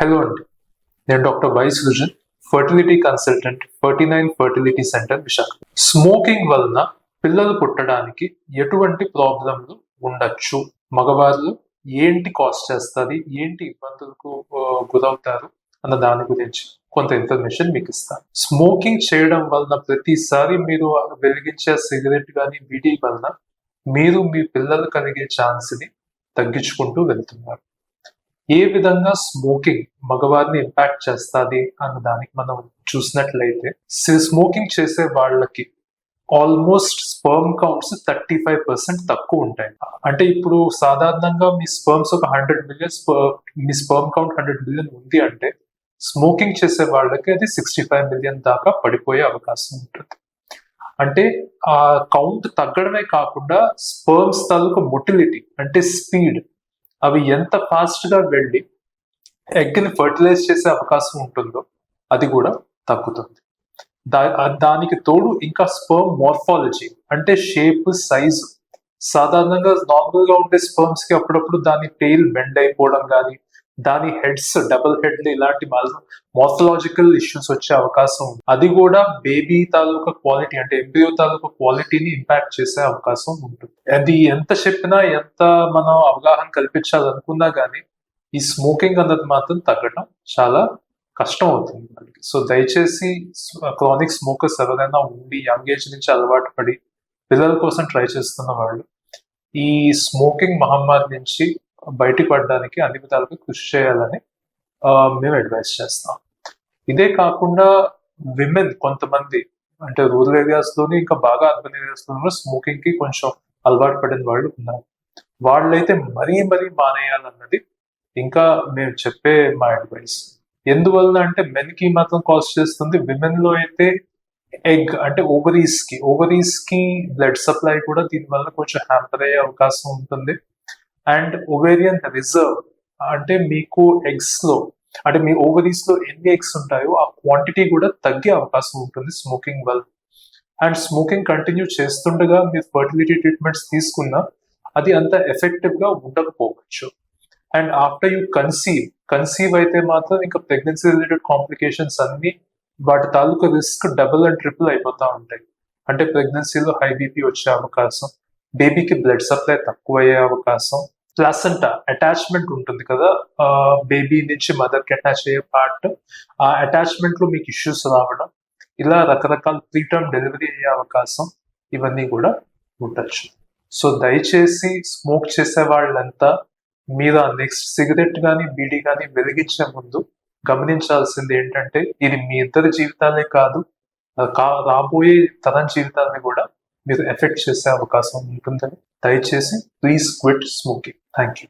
Hello అండి, నేను doctor why Srujan, fertility consultant, 49 fertility centre Visakha. Smoking వలన పిల్లలు పుట్టడానికి ఎటువంటి ప్రాబ్లంలు ఉండొచ్చు, మగవాళ్ళు ఏంటి కాస్ట్ చేస్తుంది, ఏంటి ఇబ్బందులకు గురవుతారు అన్న దాని గురించి కొంత ఇన్ఫర్మేషన్ మీకు ఇస్తాను. స్మోకింగ్ చేయడం వలన ప్రతిసారి మీరు వెలిగించే సిగరెట్ కానీ బీడీ వలన మీరు మీ పిల్లలు కలిగే ఛాన్స్ ని తగ్గించుకుంటూ వెళ్తున్నారు. ఏ విధంగా స్మోకింగ్ మగవారిని ఇంపాక్ట్ చేస్తుంది అన్న దానికి మనం చూసినట్లయితే, స్మోకింగ్ చేసే వాళ్ళకి ఆల్మోస్ట్ స్పర్మ్ కౌంట్స్ 35% తక్కువ ఉంటాయి. అంటే ఇప్పుడు సాధారణంగా మీ స్పర్మ్స్ ఒక 100 మిలియన్, మీ స్పర్మ్ కౌంట్ 100 మిలియన్ ఉంది అంటే, స్మోకింగ్ చేసే వాళ్ళకి అది 65 మిలియన్ దాకా పడిపోయే అవకాశం ఉంటుంది. అంటే ఆ కౌంట్ తగ్గడమే కాకుండా స్పర్మ్స్ తాలూకు మొటిలిటీ అంటే స్పీడ్, అవి ఎంత ఫాస్ట్ గా వెళ్ళి ఎగ్ ని ఫర్టిలైజ్ చేసే అవకాశం ఉంటుందో అది కూడా తగ్గుతుంది. దానికి తోడు ఇంకా స్పర్మ్ మార్ఫాలజీ అంటే షేప్, సైజు. సాధారణంగా నార్మల్ గా ఉండే స్పర్మ్స్ కి అప్పుడప్పుడు దాని టెయిల్ బెండ్ అయిపోవడం కానీ, దాని హెడ్స్ డబుల్ హెడ్ ఇలాంటి మార్ఫలాజికల్ ఇష్యూస్ వచ్చే అవకాశం ఉంది. అది కూడా బేబీ తాలూకా క్వాలిటీ అంటే ఎంబ్రియో తాలూకా క్వాలిటీని ఇంపాక్ట్ చేసే అవకాశం ఉంటుంది. అది ఎంత చెప్పినా, ఎంత మనం అవగాహన కల్పించాలనుకున్నా కానీ ఈ స్మోకింగ్ అన్నది మాత్రం తగ్గడం చాలా కష్టం అవుతుంది మనకి. సో దయచేసి క్రానిక్ స్మోకర్స్ ఎవరైనా ఉండి యంగ్ ఏజ్ నుంచి అలవాటు పడి పిల్లల కోసం ట్రై చేస్తున్న వాళ్ళు ఈ స్మోకింగ్ మహమ్మారి నుంచి బయటకు పడడానికి అన్ని విధాలుగా కృషి చేయాలని మేము అడ్వైస్ చేస్తాం. ఇదే కాకుండా విమెన్ కొంతమంది అంటే రూరల్ ఏరియాస్ లోని ఇంకా బాగా అర్బన్ ఏరియాస్ లో స్మోకింగ్ కి కొంచెం అలవాటు పడిన వాళ్ళు ఉన్నారు. వాళ్ళైతే మరీ మానేయాలన్నది ఇంకా మేము చెప్పే మా అడ్వైస్. ఎందువల్ల అంటే మెన్ కి మాత్రం కాస్ట్ చేస్తుంది, విమెన్ లో అయితే ఎగ్ అంటే ఓవరీస్ కి బ్లడ్ సప్లై కూడా దీనివల్ల కొంచెం హ్యాంపర్ అయ్యే అవకాశం ఉంటుంది. అండ్ ఓవేరియన్ రిజర్వ్ అంటే మీకు ఎగ్స్ లో అంటే మీ ఓవరీస్ లో ఎన్ని ఎగ్స్ ఉంటాయో ఆ క్వాంటిటీ కూడా తగ్గే అవకాశం ఉంటుంది స్మోకింగ్ వల్ల. అండ్ స్మోకింగ్ కంటిన్యూ చేస్తుండగా మీరు ఫర్టిలిటీ ట్రీట్మెంట్స్ తీసుకున్నా అది అంత ఎఫెక్టివ్ గా ఉండకపోవచ్చు. అండ్ ఆఫ్టర్ యూ కన్సీవ్ అయితే మాత్రం ఇంకా ప్రెగ్నెన్సీ రిలేటెడ్ కాంప్లికేషన్స్ అన్ని వాటి తాలూకు రిస్క్ డబుల్ అండ్ ట్రిపుల్ అయిపోతూ ఉంటాయి. అంటే ప్రెగ్నెన్సీలో హై బీపీ వచ్చే అవకాశం, బేబీకి బ్లడ్ సప్లై తక్కువ అయ్యే అవకాశం, ప్లాసెంటా అటాచ్మెంట్ ఉంటుంది కదా బేబీ నుంచి మదర్ కి అటాచ్ అయ్యే పార్ట్, ఆ అటాచ్మెంట్ లో మీకు ఇష్యూస్ రావడం, ఇలా రకరకాల ప్రీటర్మ్ డెలివరీ అయ్యే అవకాశం ఇవన్నీ కూడా ఉండొచ్చు. సో దయచేసి స్మోక్ చేసే వాళ్ళంతా మీరు ఆ నెక్స్ట్ సిగరెట్ కానీ బీడీ కానీ వెలిగించే ముందు గమనించాల్సింది ఏంటంటే, ఇది మీ ఇద్దరి జీవితాలే కాదు, రాబోయే తరం జీవితాన్ని కూడా మీరు ఎఫెక్ట్ చేసే అవకాశం ఉంటుందని దయచేసి please quit smoking. Thank you.